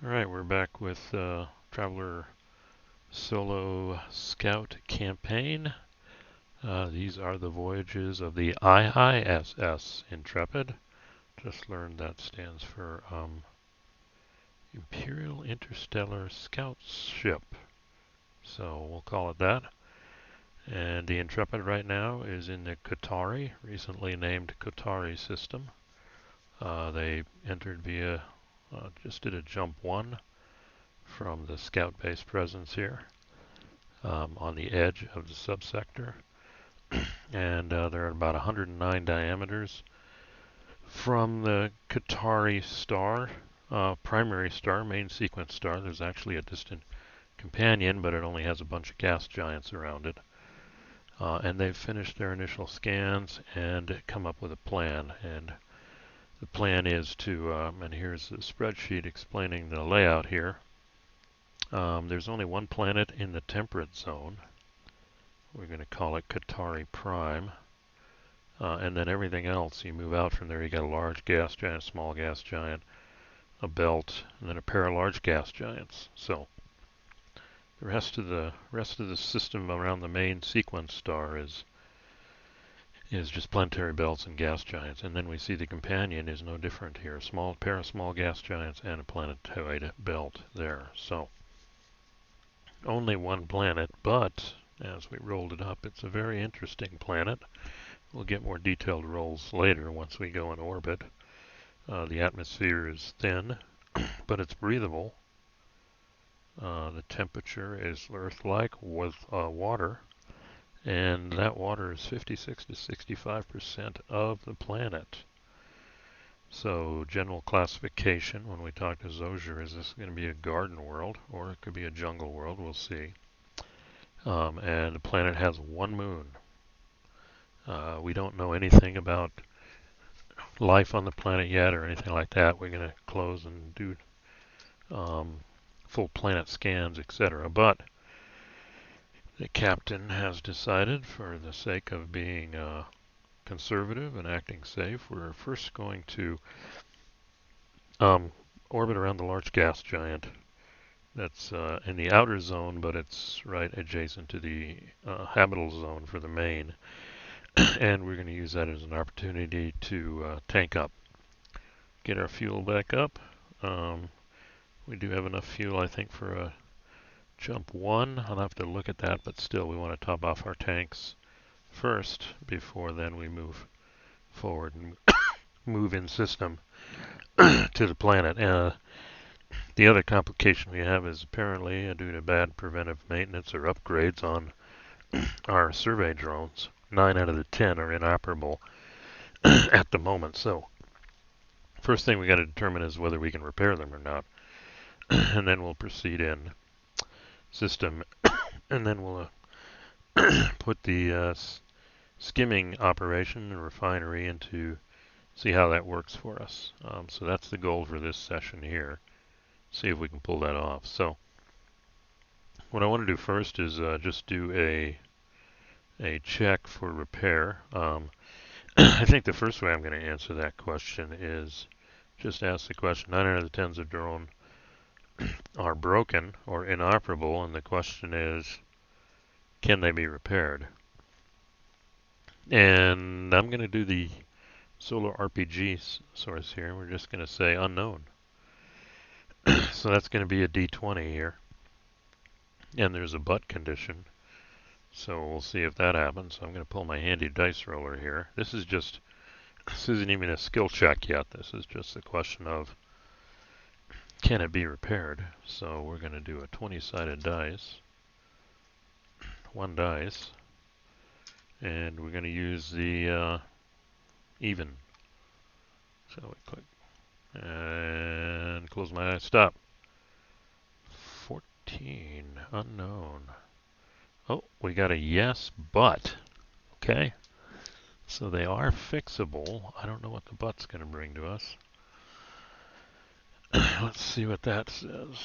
Alright, we're back with Traveler Solo Scout campaign. These are the voyages of the IISS Intrepid. Just learned that stands for Imperial Interstellar Scout Ship. So we'll call it that. And the Intrepid right now is in the Qatari, recently named Qatari system. They entered via, just did a jump 1 from the scout-based presence here on the edge of the subsector. And they're at about 109 diameters from the Qatari star, primary star, main sequence star. There's actually a distant companion, but it only has a bunch of gas giants around it. And they've finished their initial scans and come up with a plan. And the plan is to, and here's the spreadsheet explaining the layout here. There's only one planet in the temperate zone. We're going to call it Qatari Prime. And then everything else, you move out from there, you got a large gas giant, small gas giant, a belt, and then a pair of large gas giants. So the rest of the system around the main sequence star is just planetary belts and gas giants. And then we see the companion is no different here. A small pair of small gas giants and a planetoid belt there. So only one planet, but as we rolled it up, it's a very interesting planet. We'll get more detailed rolls later once we go in orbit. The atmosphere is thin, but it's breathable. The temperature is Earth-like with water, and that water is 56 to 65% of the planet. So general classification when we talk to Zozier, is this going to be a garden world or it could be a jungle world? We'll see. And the planet has one moon. We don't know anything about life on the planet yet or anything like that. We're going to close and do full planet scans, etc. But the captain has decided, for the sake of being conservative and acting safe, we're first going to orbit around the large gas giant. That's in the outer zone, but it's right adjacent to the habitable zone for the main. And we're going to use that as an opportunity to tank up, get our fuel back up. We do have enough fuel, I think, for a jump 1. I'll have to look at that, but still we want to top off our tanks first before then we move forward and move in system to the planet. The other complication we have is apparently due to bad preventive maintenance or upgrades on our survey drones, 9 out of the 10 are inoperable at the moment. So first thing we got to determine is whether we can repair them or not. And then we'll proceed in system, and then we'll put the skimming operation and refinery into see how that works for us. So that's the goal for this session here. See if we can pull that off. So what I want to do first is just do a check for repair. I think the first way I'm going to answer that question is just ask the question, 9 out of the 10s of drone are broken or inoperable, and the question is, can they be repaired? And I'm going to do the Solar RPG source here. We're just going to say unknown. So that's going to be a D20 here. And there's a but condition. So we'll see if that happens. So I'm going to pull my handy dice roller here. This isn't even a skill check yet. This is just a question of, can it be repaired? So we're going to do a 20-sided dice. 1 dice. And we're going to use the even. So we click and close my eyes. Stop. 14. Unknown. Oh, we got a yes, but. Okay. So they are fixable. I don't know what the but's going to bring to us. Let's see what that says.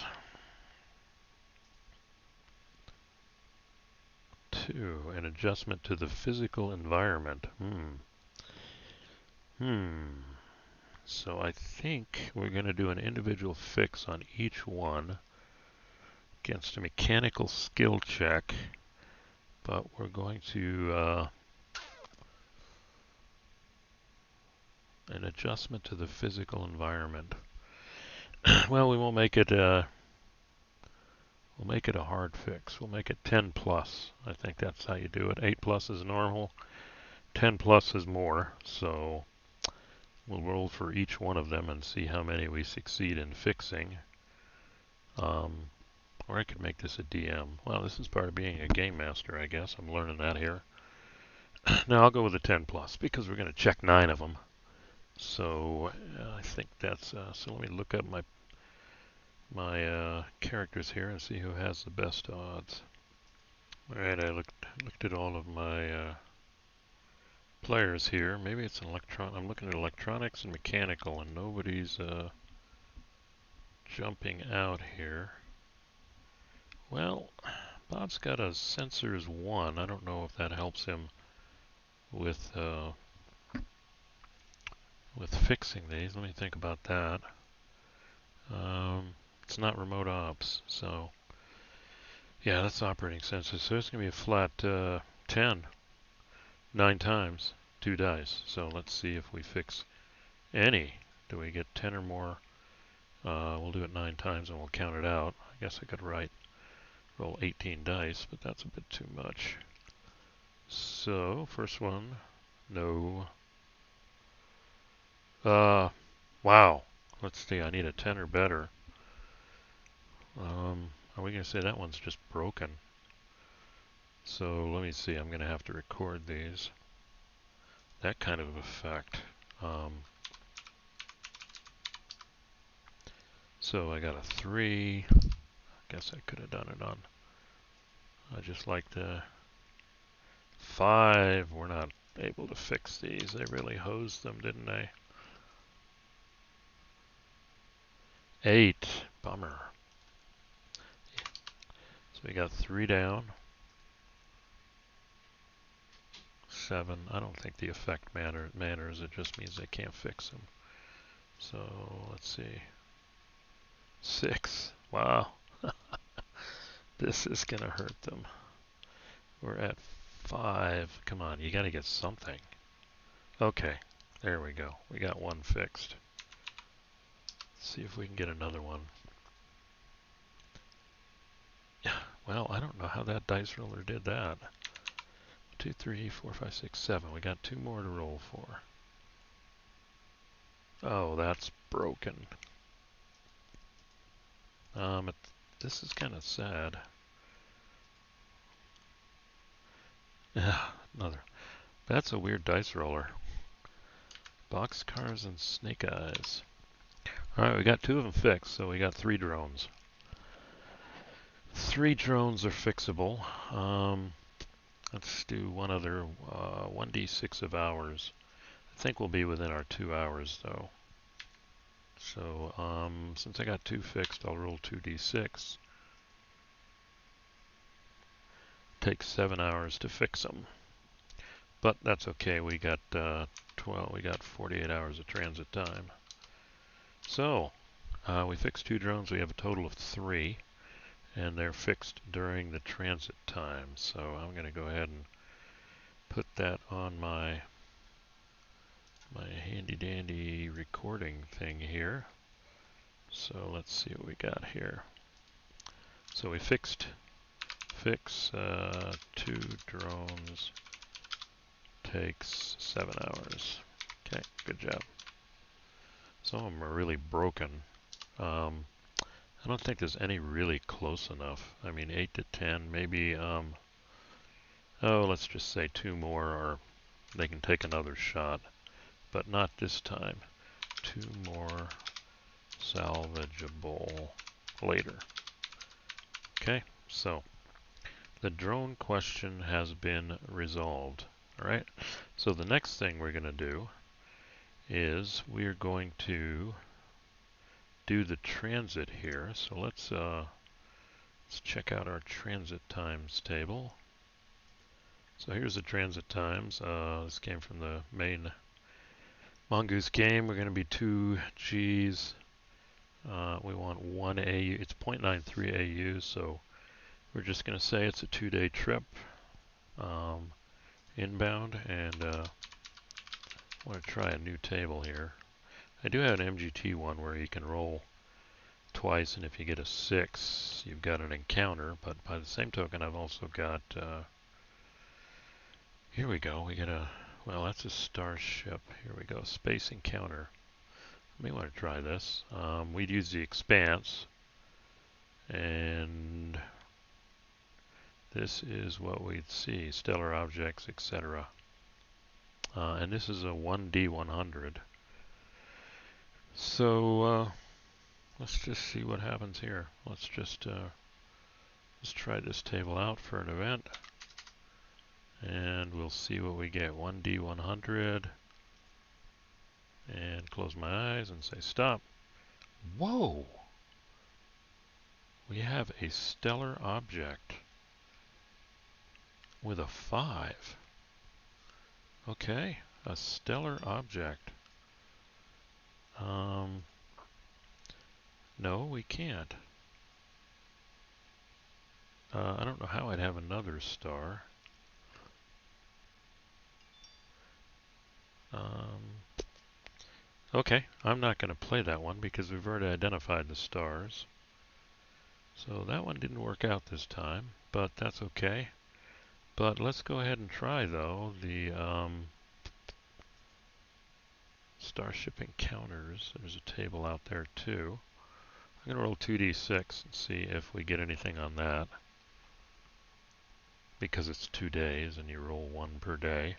2. An adjustment to the physical environment. So I think we're going to do an individual fix on each one against a mechanical skill check, but we're going to an adjustment to the physical environment. Well, we won't make it we'll make it a hard fix. We'll make it 10 plus. I think that's how you do it. 8 plus is normal. 10 plus is more. So we'll roll for each one of them and see how many we succeed in fixing. Or I could make this a DM. Well, this is part of being a game master, I guess. I'm learning that here. Now I'll go with a 10 plus because we're going to check 9 of them. So I think that's, so let me look up my characters here and see who has the best odds. Alright, I looked at all of my players here. Maybe it's an I'm looking at electronics and mechanical, and nobody's jumping out here. Well, Bob's got a sensors 1. I don't know if that helps him with fixing these. Let me think about that. It's not remote ops, so yeah, that's operating sensors. So it's going to be a flat 10, 9 times, 2 dice. So let's see if we fix any. Do we get 10 or more? We'll do it 9 times and we'll count it out. I guess I could roll 18 dice, but that's a bit too much. So, first one, no. Wow. Let's see, I need a 10 or better. Are we going to say that one's just broken? So let me see, I'm going to have to record these. That kind of effect. So I got a 3. I guess I could have done it on. I just like the 5. We're not able to fix these. They really hosed them, didn't they? 8. Bummer. So we got 3 down. 7. I don't think the effect matters. It just means they can't fix them. So let's see. 6. Wow. This is going to hurt them. We're at 5. Come on, you got to get something. Okay, there we go. We got one fixed. Let's see if we can get another one. Yeah, well, I don't know how that dice roller did that. 2, 3, 4, 5, 6, 7. We got 2 more to roll for. Oh, that's broken. This is kind of sad. Yeah, another. That's a weird dice roller. Boxcars and snake eyes. Alright, we got 2 of them fixed, so we got 3 drones. 3 drones are fixable. Let's do one other, 1d6 of hours. I think we'll be within our 2 hours, though. So, since I got 2 fixed, I'll roll 2d6. Takes 7 hours to fix them. But that's okay, we got 48 hours of transit time. So, we fixed 2 drones, we have a total of 3. And they're fixed during the transit time. So I'm going to go ahead and put that on my handy dandy recording thing here. So let's see what we got here. So we fix 2 drones, takes 7 hours. Okay, good job. Some of them are really broken. I don't think there's any really close enough. I mean, 8 to 10, maybe, oh, let's just say 2 more, or they can take another shot, but not this time. 2 more salvageable later. Okay, so the drone question has been resolved. All right, so the next thing we're going to do is we're going to do the transit here. So let's check out our transit times table. So here's the transit times. This came from the main Mongoose game, we're going to be 2 Gs. We want 1 AU. It's 0.93 AU, so we're just going to say it's a 2-day trip inbound, and I want to try a new table here. I do have an MGT one where you can roll twice, and if you get a 6, you've got an encounter, but by the same token, I've also got, here we go, we get a, well, that's a starship. Here we go, space encounter. You may want to try this. We'd use the expanse, and this is what we'd see, stellar objects, etc. And this is a 1D100. So let's just see what happens here. Let's try this table out for an event, and we'll see what we get. 1D100, and close my eyes and say stop. Whoa! We have a stellar object with a 5. Okay, a stellar object. No, we can't. I don't know how I'd have another star. Okay, I'm not going to play that one because we've already identified the stars. So that one didn't work out this time, but that's okay. But let's go ahead and try, though, the Starship Encounters. There's a table out there, too. I'm going to roll 2d6 and see if we get anything on that. Because it's 2 days and you roll 1 per day.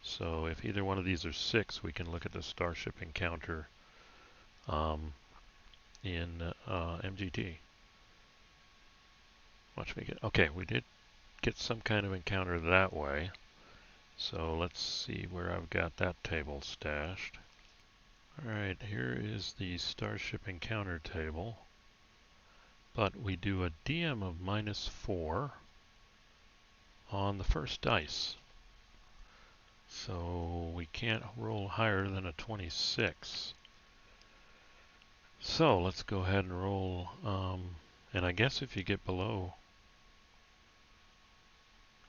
So if either one of these are 6, we can look at the Starship Encounter in MGT. Watch me get, okay, we did get some kind of encounter that way. So let's see where I've got that table stashed. Alright, here is the Starship Encounter table. But we do a DM of -4 on the first dice. So we can't roll higher than a 26. So let's go ahead and roll, and I guess if you get below,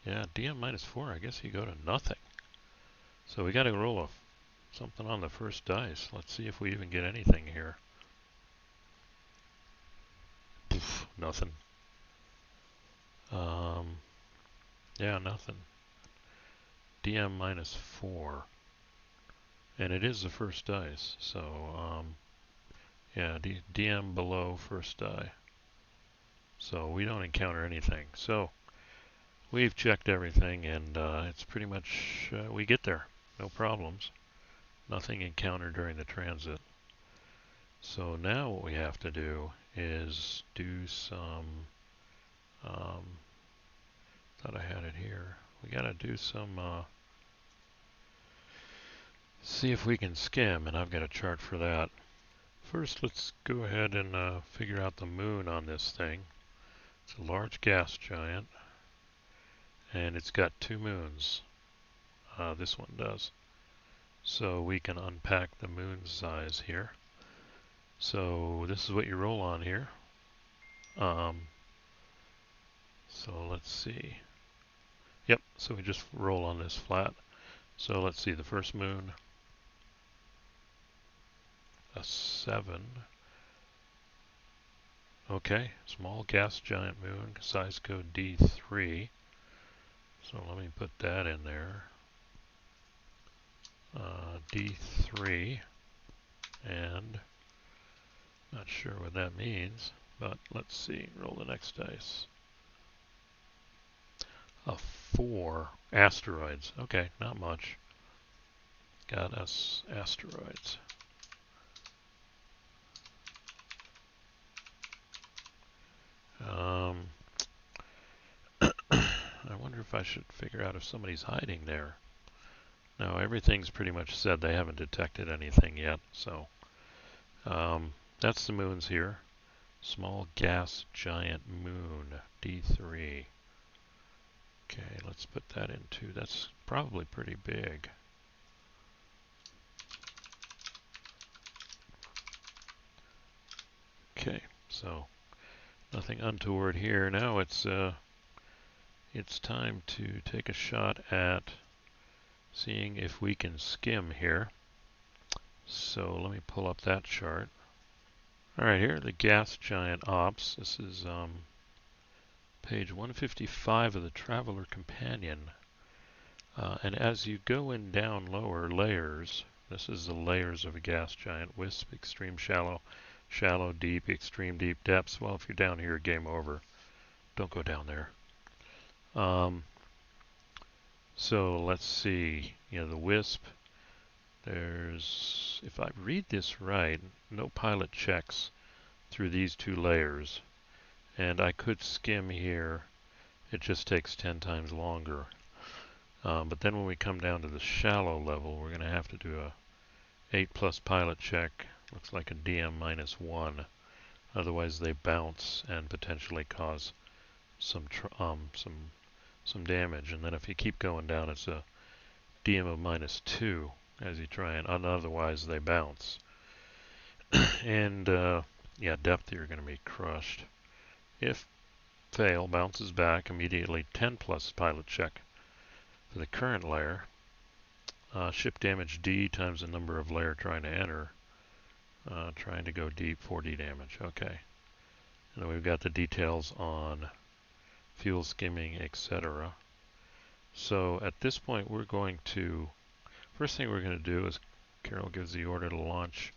yeah, DM -4, I guess you go to nothing. So we got to roll something on the first dice. Let's see if we even get anything here. Poof, nothing. Yeah, nothing. DM -4. And it is the first dice, so yeah, DM below first die. So we don't encounter anything. So we've checked everything, and it's pretty much, we get there. No problems. Nothing encountered during the transit. So now what we have to do is do some, thought I had it here. We got to do some, see if we can skim, and I've got a chart for that. First, let's go ahead and figure out the moon on this thing. It's a large gas giant, and it's got 2 moons. This one does. So we can unpack the moon size here. So this is what you roll on here. So let's see. Yep, so we just roll on this flat. So let's see, the first moon, a 7. Okay, small gas giant moon, size code D3. So let me put that in there. D3, and not sure what that means, but let's see, roll the next dice. A 4, asteroids. Okay, not much. Got us asteroids. I wonder if I should figure out if somebody's hiding there. No, everything's pretty much said. They haven't detected anything yet. So that's the moons here. Small gas giant moon, D3. Okay, let's put that into, that's probably pretty big. Okay, so nothing untoward here. Now it's time to take a shot at seeing if we can skim here. So let me pull up that chart. All right, here are the gas giant ops. This is page 155 of the Traveler Companion. And as you go in down lower layers, this is the layers of a gas giant: wisp, extreme shallow, shallow, deep, extreme deep depths. Well, if you're down here, game over. Don't go down there. So let's see. The wisp. There's, if I read this right, no pilot checks through these two layers, and I could skim here. It just takes 10 times longer. But then when we come down to the shallow level, we're going to have to do a 8+ pilot check. Looks like a DM -1. Otherwise, they bounce and potentially cause some damage. And then if you keep going down, it's a DM of -2 as you try, and otherwise they bounce. And yeah, depth, you're going to be crushed. If fail, bounces back immediately. 10+ pilot check for the current layer. Ship damage D times the number of layer trying to enter. Trying to go deep, 4D damage. Okay. And then we've got the details on fuel skimming, etc. So at this point, we're going to, first thing we're going to do is Carol gives the order to launch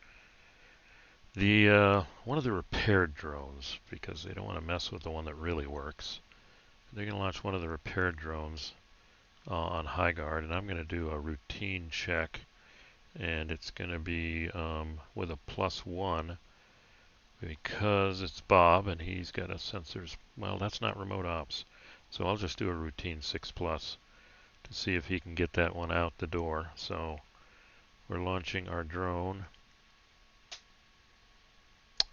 the one of the repaired drones, because they don't want to mess with the one that really works. They're going to launch one of the repaired drones on high guard, and I'm going to do a routine check, and it's going to be with a +1 because it's Bob and he's got a sensors. Well, that's not remote ops, so I'll just do a routine 6+ to see if he can get that one out the door. So we're launching our drone,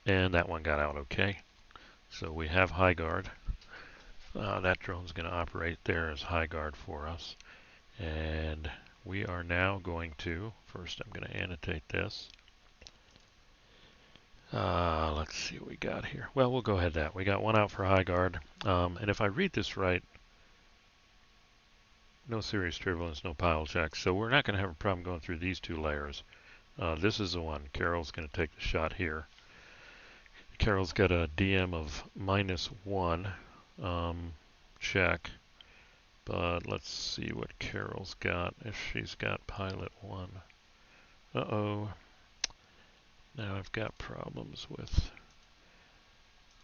and that one got out okay. So we have high guard. That drone's going to operate there as high guard for us. And we are now going to, first I'm going to annotate this. Let's see what we got here. Well, we'll go ahead that. We got one out for high guard. And if I read this right, no serious turbulence, no pile checks. So we're not going to have a problem going through these two layers. This is the one. Carol's going to take the shot here. Carol's got a DM of -1 check. But let's see what Carol's got, if she's got pilot 1. Uh-oh. Now I've got problems with,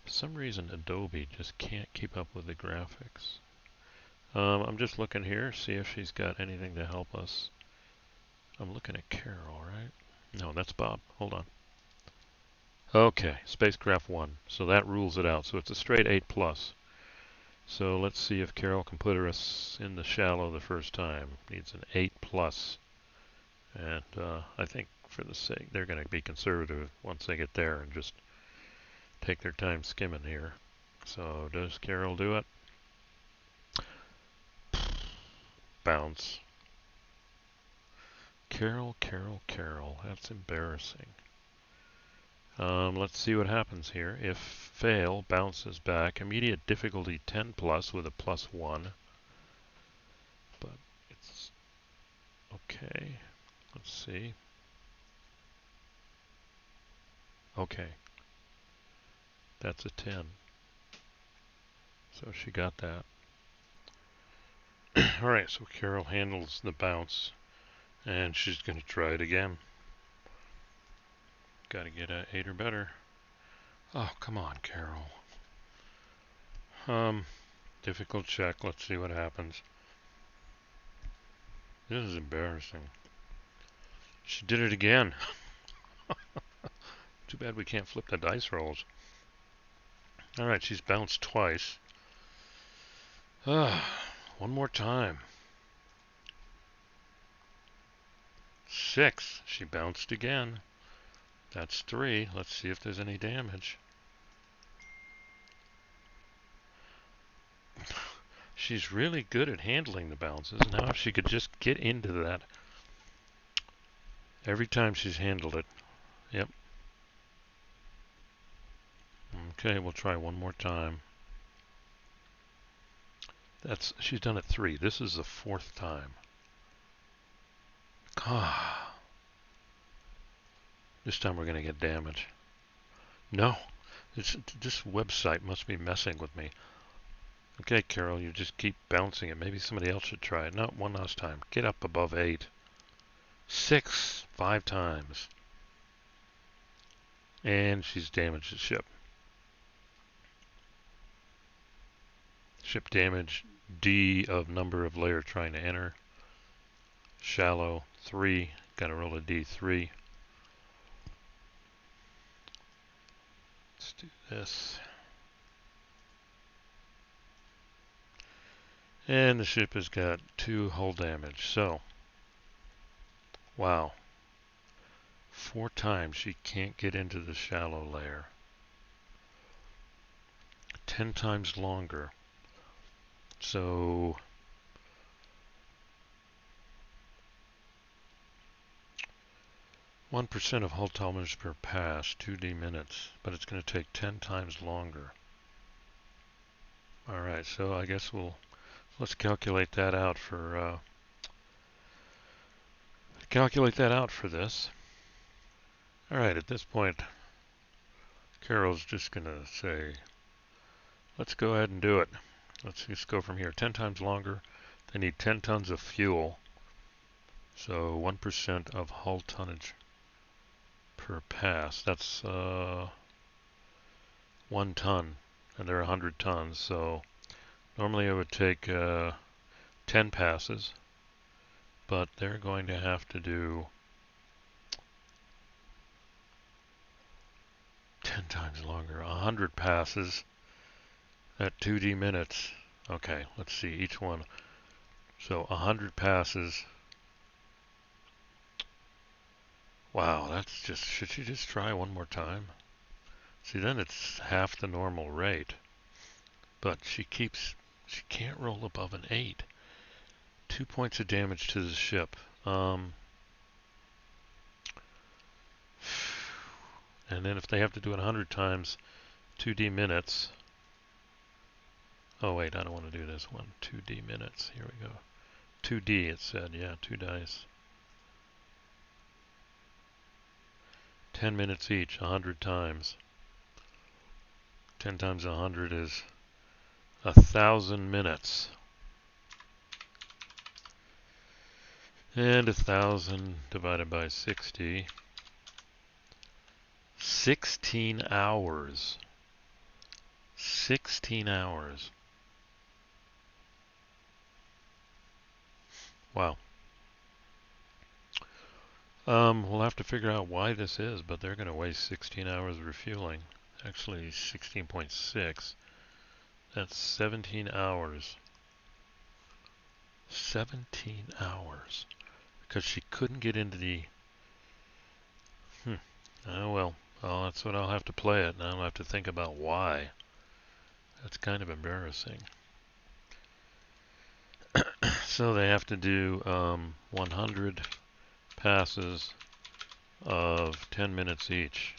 for some reason, Adobe just can't keep up with the graphics. I'm just looking here, see if she's got anything to help us. I'm looking at Carol, right? No, that's Bob. Hold on. Okay, spacecraft 1. So that rules it out. So it's a straight 8+. So let's see if Carol can put us in the shallow the first time. Needs an 8+. And I think for the sake, they're going to be conservative once they get there and just take their time skimming here. So does Carol do it? Bounce. Carol, Carol, Carol. That's embarrassing. Let's see what happens here. If fail, bounces back. Immediate difficulty 10+ with a +1. But it's okay. Let's see. Okay. That's a 10. So she got that. Alright, so Carol handles the bounce, and she's going to try it again. Got to get a 8 or better. Oh, come on, Carol. Difficult check. Let's see what happens. This is embarrassing. She did it again. Too bad we can't flip the dice rolls. Alright, she's bounced twice. One more time. 6. She bounced again. That's 3. Let's see if there's any damage. She's really good at handling the bounces. Now if she could just get into that. Every time she's handled it. Yep. Okay, we'll try one more time. She's done it 3. This is the 4th time. Ah, this time we're going to get damage. No, this website must be messing with me. Okay, Carol, you just keep bouncing it. Maybe somebody else should try it. No, one last time. Get up above 8. 6, 5 times. And she's damaged the ship. Ship damage, D of number of layer trying to enter. Shallow, 3. Gotta roll a D3. Let's do this. And the ship has got 2 hull damage. So, wow. 4 times she can't get into the shallow layer. 10 times longer. So 1% of hull kilometers per pass, 2D minutes, but it's going to take 10 times longer. Alright, so I guess let's calculate that out for this. Alright, at this point, Carol's just going to say, let's go ahead and do it. Let's just go from here. 10 times longer. They need 10 tons of fuel. So 1% of hull tonnage per pass. That's 1 ton, and they're 100 tons. So normally it would take 10 passes, but they're going to have to do 10 times longer. 100 passes at 2D minutes. Okay, let's see each one. So 100 passes. Wow, that's just, should she just try one more time? See, then it's half the normal rate. But she can't roll above an 8. 2 points of damage to the ship. And then if they have to do it 100 times, 2D minutes. Oh wait, I don't want to do this one. 2D minutes, here we go. 2D it said, yeah, 2 dice. 10 minutes each, 100 times. 10 times 100 is 1,000 minutes. And 1,000 divided by 60. 16 hours. 16 hours. Wow. We'll have to figure out why this is, but they're going to waste 16 hours refueling. Actually, 16.6. That's 17 hours. 17 hours. Because she couldn't get into the... Oh well. Oh, that's what I'll have to play it. Now I'll have to think about why. That's kind of embarrassing. So they have to do 100 passes of 10 minutes each.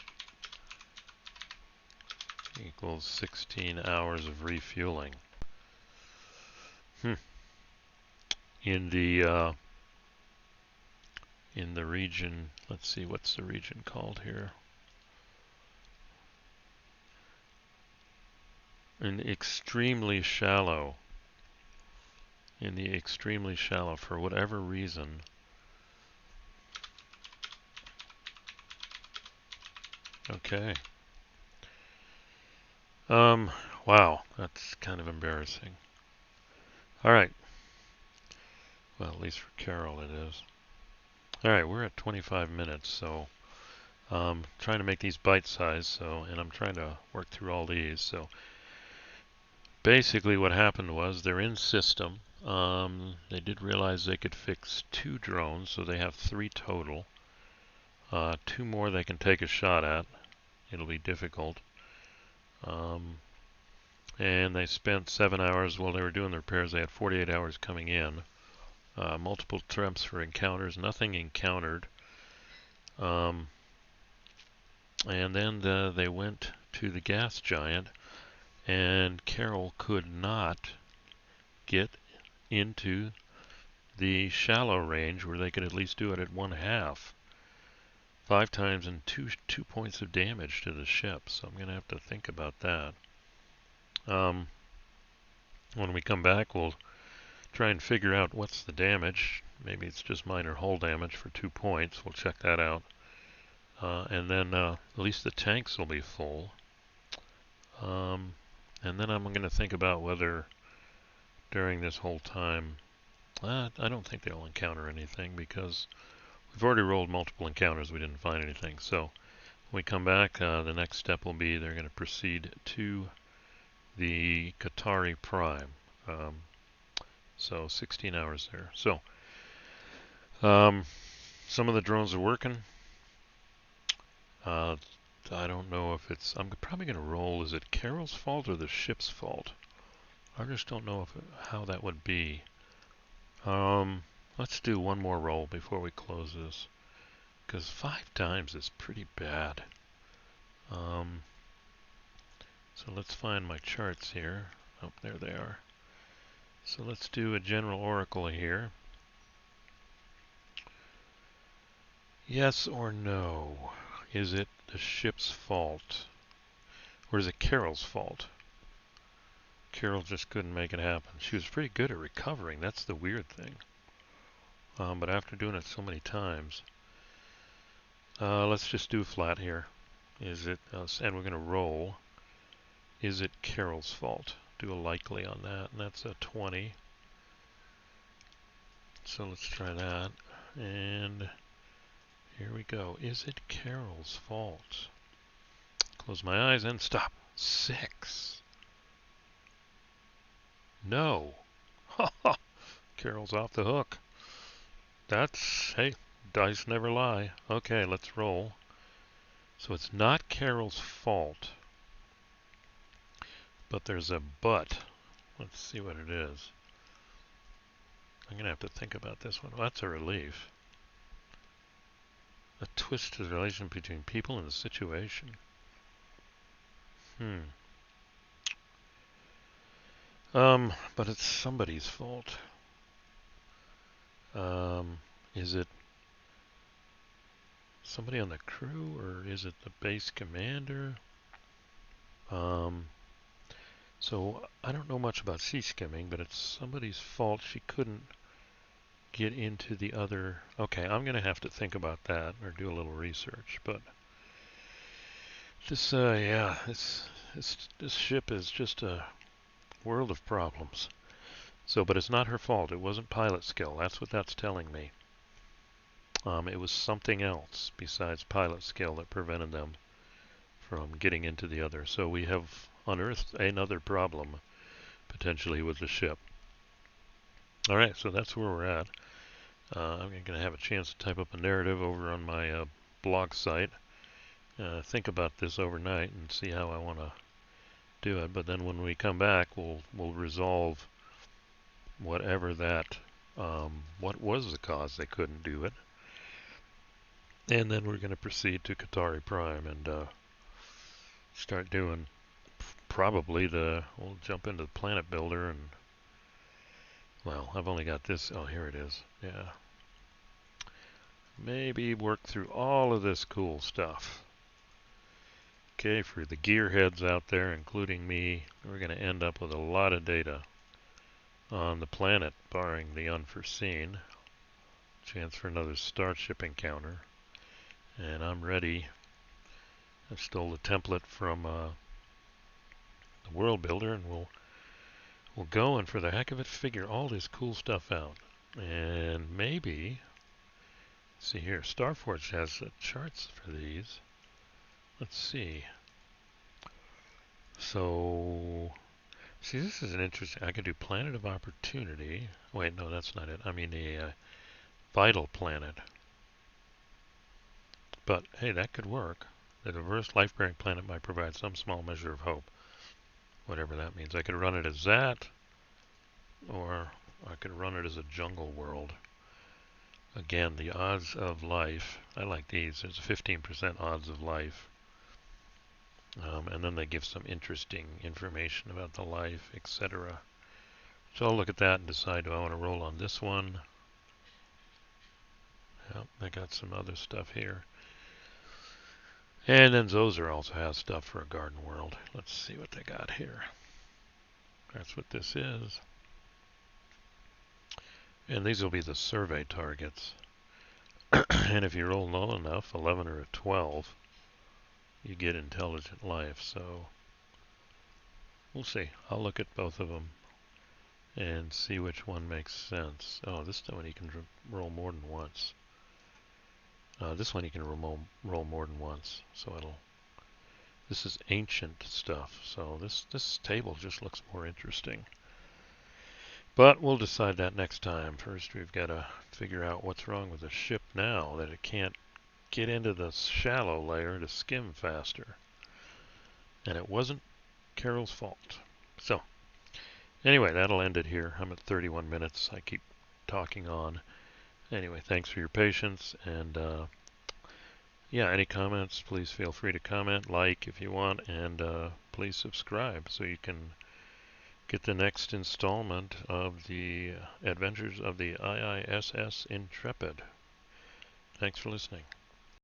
Equals 16 hours of refueling. In the region, let's see, what's the region called here? In extremely shallow. In the extremely shallow, for whatever reason. Okay. Wow, that's kind of embarrassing. Alright. Well, at least for Carol it is. Alright, we're at 25 minutes, so trying to make these bite-sized, and I'm trying to work through all these, so basically what happened was they're in system. They did realize they could fix 2 drones, so they have 3 total. 2 more they can take a shot at. It'll be difficult. And they spent 7 hours while they were doing the repairs. They had 48 hours coming in. Multiple attempts for encounters, nothing encountered. And then they went to the gas giant, and Carol could not get into the shallow range where they could at least do it at 1/2. 5 times and two points of damage to the ship, so I'm going to have to think about that. When we come back, we'll try and figure out what's the damage. Maybe it's just minor hull damage for 2 points. We'll check that out. And then at least the tanks will be full. And then I'm going to think about whether during this whole time, I don't think they'll encounter anything because we've already rolled multiple encounters. We didn't find anything. So when we come back, the next step will be they're going to proceed to the Qatari Prime. So 16 hours there. So some of the drones are working. I don't know if it's... I'm probably going to roll. Is it Carol's fault or the ship's fault? I just don't know how that would be. Let's do one more roll before we close this, because 5 times is pretty bad. So let's find my charts here. Oh, there they are. So let's do a general oracle here. Yes or no? Is it the ship's fault? Or is it Carol's fault? Carol just couldn't make it happen. She was pretty good at recovering. That's the weird thing. But after doing it so many times, let's just do flat here. Is it, and we're going to roll. Is it Carol's fault? Do a likely on that, and that's a 20. So let's try that. And here we go. Is it Carol's fault? Close my eyes and stop. 6. No. Carol's off the hook. That's, hey, dice never lie. Okay, let's roll. So it's not Carol's fault. But there's a but. Let's see what it is. I'm going to have to think about this one. Well, that's a relief. A twist to the relation between people and the situation. But it's somebody's fault. Is it somebody on the crew, or is it the base commander? So I don't know much about sea skimming, but it's somebody's fault she couldn't get into the other. Okay, I'm going to have to think about that or do a little research. But this, yeah, this ship is just a world of problems. So, but it's not her fault. It wasn't pilot skill. That's what that's telling me. It was something else besides pilot skill that prevented them from getting into the other. So we have unearthed another problem potentially with the ship. Alright, so that's where we're at. I'm going to have a chance to type up a narrative over on my blog site. Think about this overnight and see how I want to do it. But then when we come back, we'll resolve whatever that, what was the cause they couldn't do it. And then we're going to proceed to Qatari Prime and start doing probably we'll jump into the planet builder and, well, I've only got this. Oh, here it is. Yeah. Maybe work through all of this cool stuff. Okay, for the gearheads out there, including me, we're going to end up with a lot of data on the planet, barring the unforeseen. Chance for another starship encounter. And I'm ready. I stole the template from the world builder, and we'll go and for the heck of it figure all this cool stuff out. And maybe, see here, Starforge has charts for these. Let's see. So, see, this is an interesting. I could do Planet of Opportunity. Wait, no, that's not it. I mean a vital planet. But hey, that could work. The diverse life-bearing planet might provide some small measure of hope. Whatever that means. I could run it as that, or I could run it as a jungle world. Again, the odds of life. I like these. There's a 15% odds of life. And then they give some interesting information about the life, etc. So I'll look at that and decide, do I want to roll on this one? Yep, I got some other stuff here. And then Zoser also has stuff for a garden world. Let's see what they got here. That's what this is. And these will be the survey targets. And if you roll low enough, 11 or a 12, you get intelligent life. So we'll see. I'll look at both of them and see which one makes sense. Oh, this one you can roll more than once. This one you can roll more than once. So this is ancient stuff. So this table just looks more interesting. But we'll decide that next time. First, we've got to figure out what's wrong with the ship now that it can't get into the shallow layer to skim faster. And it wasn't Carol's fault. So, anyway, that'll end it here. I'm at 31 minutes. I keep talking on. Anyway, thanks for your patience. And yeah, any comments, please feel free to comment, like if you want, and please subscribe so you can get the next installment of the Adventures of the IISS Intrepid. Thanks for listening.